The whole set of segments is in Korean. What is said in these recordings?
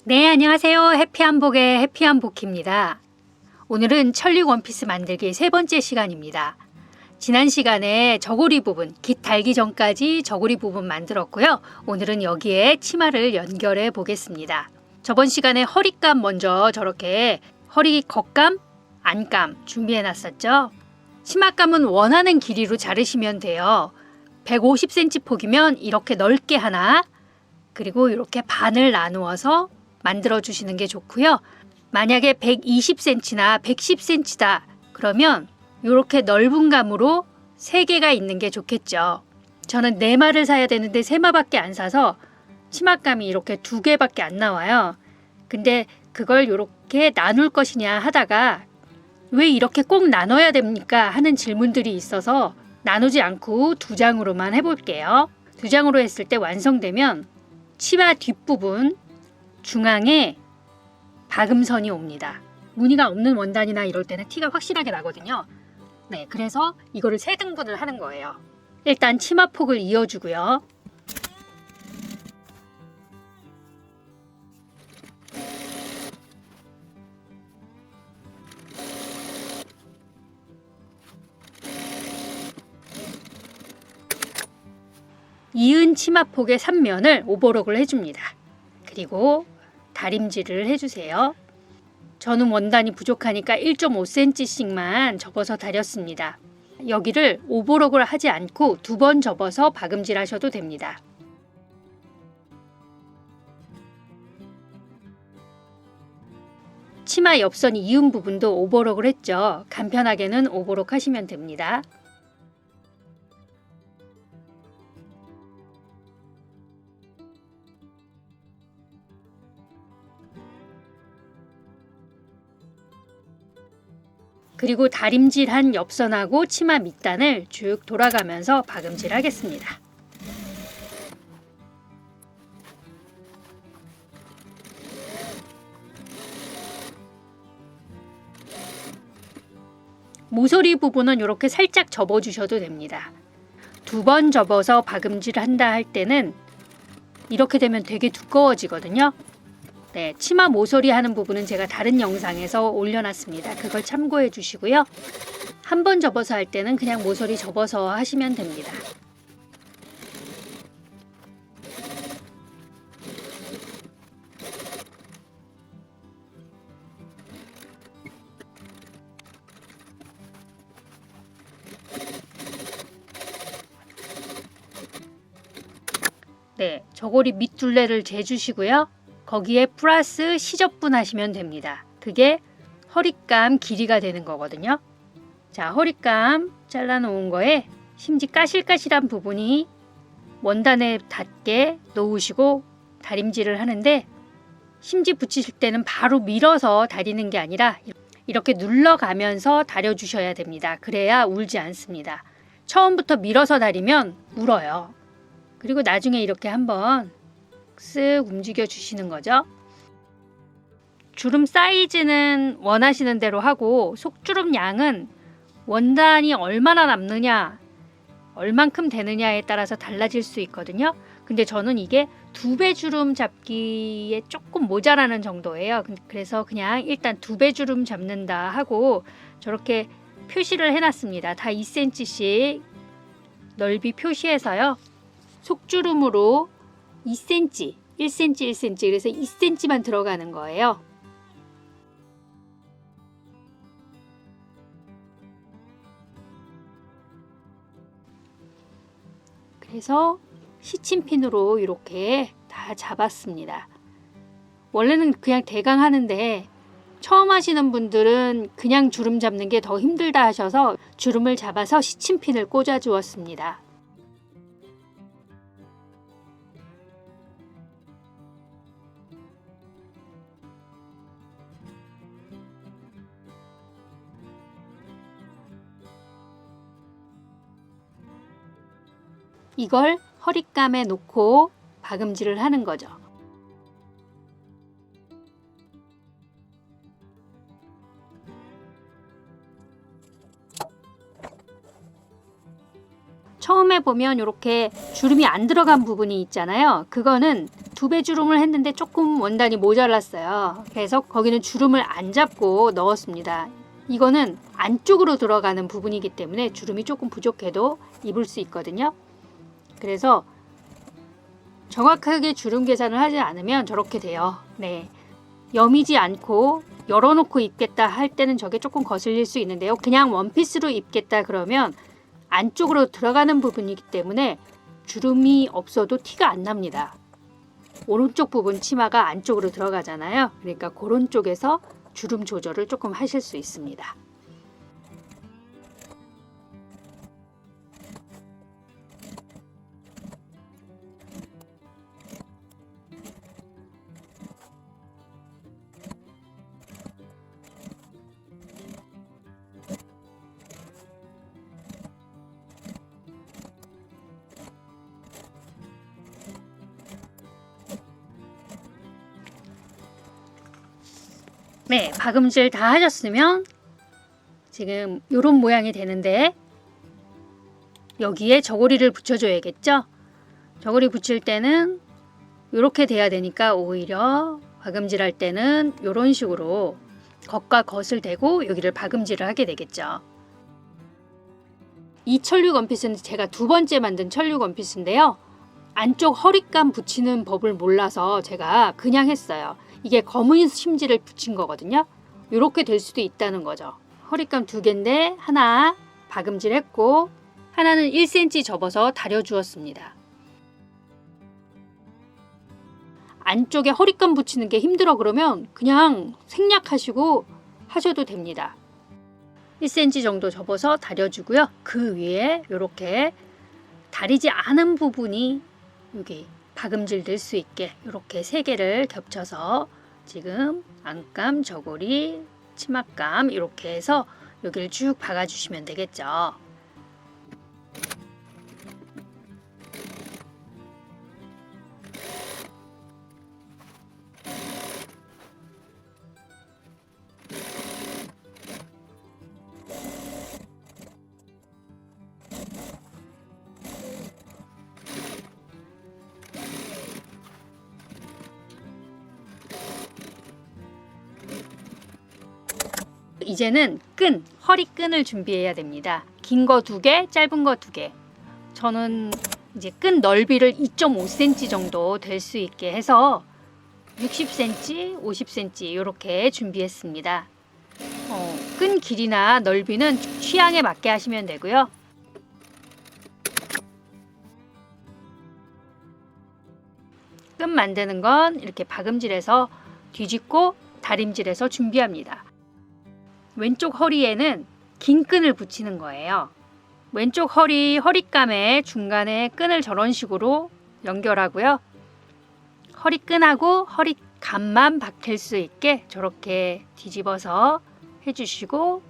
네, 안녕하세요. 해피한복의 해피한복입니다. 오늘은 천릭 원피스 만들기 세 번째 시간입니다. 지난 시간에 저고리 부분, 깃 달기 전까지 저고리 부분 만들었고요. 오늘은 여기에 치마를 연결해 보겠습니다. 저번 시간에 허리감 먼저 저렇게 허리 겉감, 안감 준비해 놨었죠. 치마감은 원하는 길이로 자르시면 돼요. 150cm 폭이면 이렇게 넓게 하나, 그리고 이렇게 반을 나누어서 만들어 주시는 게 좋고요. 만약에 120cm나 110cm다 그러면 이렇게 넓은 감으로 3개가 있는 게 좋겠죠. 저는 4마를 사야 되는데 3마밖에 안 사서 치마감이 이렇게 2개밖에 안 나와요. 근데 그걸 이렇게 나눌 것이냐 하다가 왜 이렇게 꼭 나눠야 됩니까? 하는 질문들이 있어서 나누지 않고 2장으로만 해볼게요. 2장으로 했을 때 완성되면 치마 뒷부분 중앙에 박음선이 옵니다. 무늬가 없는 원단이나 이럴 때는 티가 확실하게 나거든요. 네, 그래서 이거를 3등분을 하는 거예요. 일단 치마폭을 이어주고요. 이은 치마폭의 3면을 오버록을 해줍니다. 그리고 다림질을 해주세요. 저는 원단이 부족하니까 1.5cm씩만 접어서 다렸습니다. 여기를 오버록을 하지 않고 2번 접어서 박음질 하셔도 됩니다. 치마 옆선 이은 부분도 오버록을 했죠. 간편하게는 오버록 하시면 됩니다. 그리고 다림질한 옆선하고 치마 밑단을 쭉 돌아가면서 박음질 하겠습니다. 모서리 부분은 이렇게 살짝 접어주셔도 됩니다. 2번 접어서 박음질 한다 할 때는 이렇게 되면 되게 두꺼워지거든요. 네, 치마 모서리 하는 부분은 제가 다른 영상에서 올려놨습니다. 그걸 참고해 주시고요. 한 번 접어서 할 때는 그냥 모서리 접어서 하시면 됩니다. 네, 저고리 밑둘레를 재주시고요. 거기에 플러스 시접분 하시면 됩니다. 그게 허리감 길이가 되는 거거든요. 자, 허리감 잘라 놓은 거에 심지 까실까실한 부분이 원단에 닿게 놓으시고 다림질을 하는데, 심지 붙이실 때는 바로 밀어서 다리는 게 아니라 이렇게 눌러가면서 다려주셔야 됩니다. 그래야 울지 않습니다. 처음부터 밀어서 다리면 울어요. 그리고 나중에 이렇게 한번 쓱 움직여 주시는 거죠. 주름 사이즈는 원하시는 대로 하고 속주름 양은 원단이 얼마나 남느냐, 얼만큼 되느냐에 따라서 달라질 수 있거든요. 근데 저는 이게 2배 주름 잡기에 조금 모자라는 정도예요. 그래서 그냥 일단 2배 주름 잡는다 하고 저렇게 표시를 해놨습니다. 다 2cm씩 넓이 표시해서요. 속주름으로 2cm, 1cm, 1cm, 그래서 2cm만 들어가는 거예요. 그래서 시침핀으로 이렇게 다 잡았습니다. 원래는 그냥 대강 하는데 처음 하시는 분들은 그냥 주름 잡는 게 더 힘들다 하셔서 주름을 잡아서 시침핀을 꽂아 주었습니다. 이걸 허리감에 놓고 박음질을 하는 거죠. 처음에 보면 이렇게 주름이 안 들어간 부분이 있잖아요. 그거는 2배 주름을 했는데 조금 원단이 모자랐어요. 그래서 거기는 주름을 안 잡고 넣었습니다. 이거는 안쪽으로 들어가는 부분이기 때문에 주름이 조금 부족해도 입을 수 있거든요. 그래서 정확하게 주름 계산을 하지 않으면 저렇게 돼요. 네, 여미지 않고 열어놓고 입겠다 할 때는 저게 조금 거슬릴 수 있는데요. 그냥 원피스로 입겠다 그러면 안쪽으로 들어가는 부분이기 때문에 주름이 없어도 티가 안 납니다. 오른쪽 부분 치마가 안쪽으로 들어가잖아요. 그러니까 그런 쪽에서 주름 조절을 조금 하실 수 있습니다. 네, 박음질 다 하셨으면 지금 이런 모양이 되는데 여기에 저고리를 붙여줘야겠죠? 저고리 붙일 때는 이렇게 돼야 되니까 오히려 박음질 할 때는 이런 식으로 겉과 겉을 대고 여기를 박음질을 하게 되겠죠. 이 철육 원피스는 제가 2번째 만든 철육 원피스인데요. 안쪽 허리감 붙이는 법을 몰라서 제가 그냥 했어요. 이게 검은 심지를 붙인 거거든요. 이렇게 될 수도 있다는 거죠. 허리감 2개인데 하나 박음질 했고 하나는 1cm 접어서 다려 주었습니다. 안쪽에 허리감 붙이는 게 힘들어 그러면 그냥 생략하시고 하셔도 됩니다. 1cm 정도 접어서 다려주고요. 그 위에 이렇게 다리지 않은 부분이 여기 박음질 될 수 있게 이렇게 3개를 겹쳐서 지금 안감, 저고리, 치맛감 이렇게 해서 여기를 쭉 박아주시면 되겠죠. 이제는 끈, 허리끈을 준비해야 됩니다. 긴 거 2개, 짧은 거 2개. 저는 이제 끈 넓이를 2.5cm 정도 될 수 있게 해서 60cm, 50cm 이렇게 준비했습니다. 끈 길이나 넓이는 취향에 맞게 하시면 되고요. 끈 만드는 건 이렇게 박음질해서 뒤집고 다림질해서 준비합니다. 왼쪽 허리에는 긴 끈을 붙이는 거예요. 왼쪽 허리감에 중간에 끈을 저런 식으로 연결하고요. 허리끈하고 허리감만 박힐 수 있게 저렇게 뒤집어서 해주시고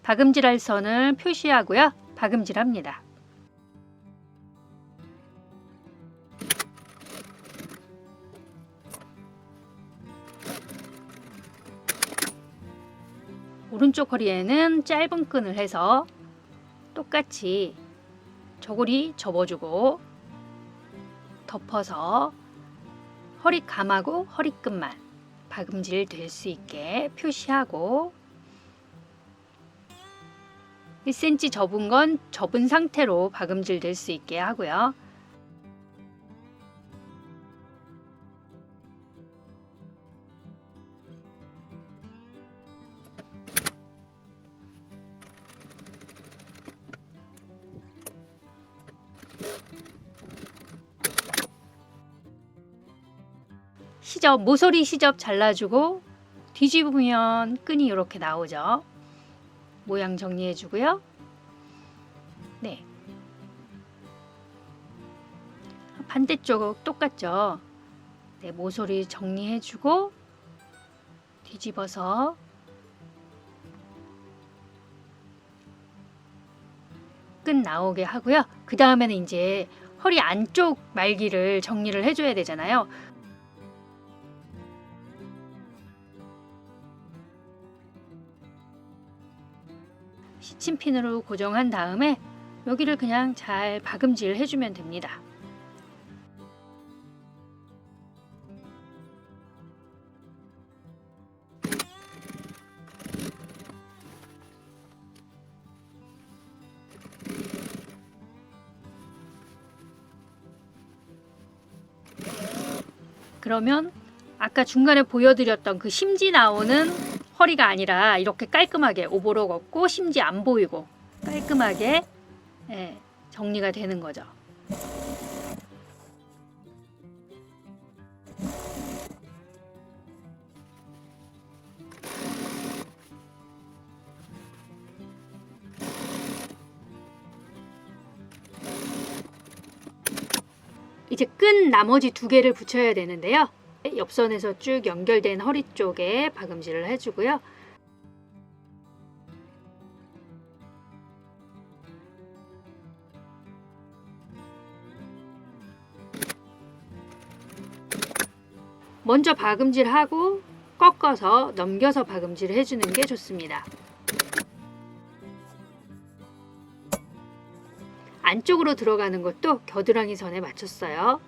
박음질할 선을 표시하고요. 박음질합니다. 오른쪽 허리에는 짧은 끈을 해서 똑같이 저고리 접어주고 덮어서 허리감하고 허리끈만 박음질 될 수 있게 표시하고 1cm 접은 건 접은 상태로 박음질 될 수 있게 하고요. 모서리 시접 잘라주고 뒤집으면 끈이 이렇게 나오죠. 모양 정리해 주고요. 네, 반대쪽 똑같죠. 네, 모서리 정리해 주고 뒤집어서 끈 나오게 하고요. 그 다음에는 이제 허리 안쪽 말기를 정리를 해줘야 되잖아요. 시침핀으로 고정한 다음에 여기를 그냥 잘 박음질 해주면 됩니다. 그러면 아까 중간에 보여드렸던 그 심지 나오는 허리가 아니라 이렇게 깔끔하게 오버록 없고 심지 안 보이고 깔끔하게 정리가 되는 거죠. 이제 끈 나머지 두 개를 붙여야 되는데요. 옆선에서 쭉 연결된 허리 쪽에 박음질을 해주고요. 먼저 박음질하고 꺾어서 넘겨서 박음질을 해주는 게 좋습니다. 안쪽으로 들어가는 것도 겨드랑이 선에 맞췄어요.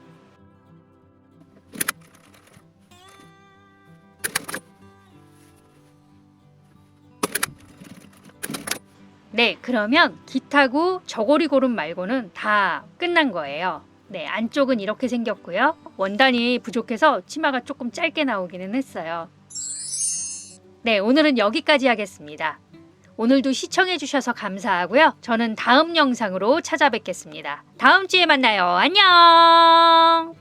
네, 그러면 깃하고 저고리 고름 말고는 다 끝난 거예요. 네, 안쪽은 이렇게 생겼고요. 원단이 부족해서 치마가 조금 짧게 나오기는 했어요. 네, 오늘은 여기까지 하겠습니다. 오늘도 시청해주셔서 감사하고요. 저는 다음 영상으로 찾아뵙겠습니다. 다음 주에 만나요. 안녕!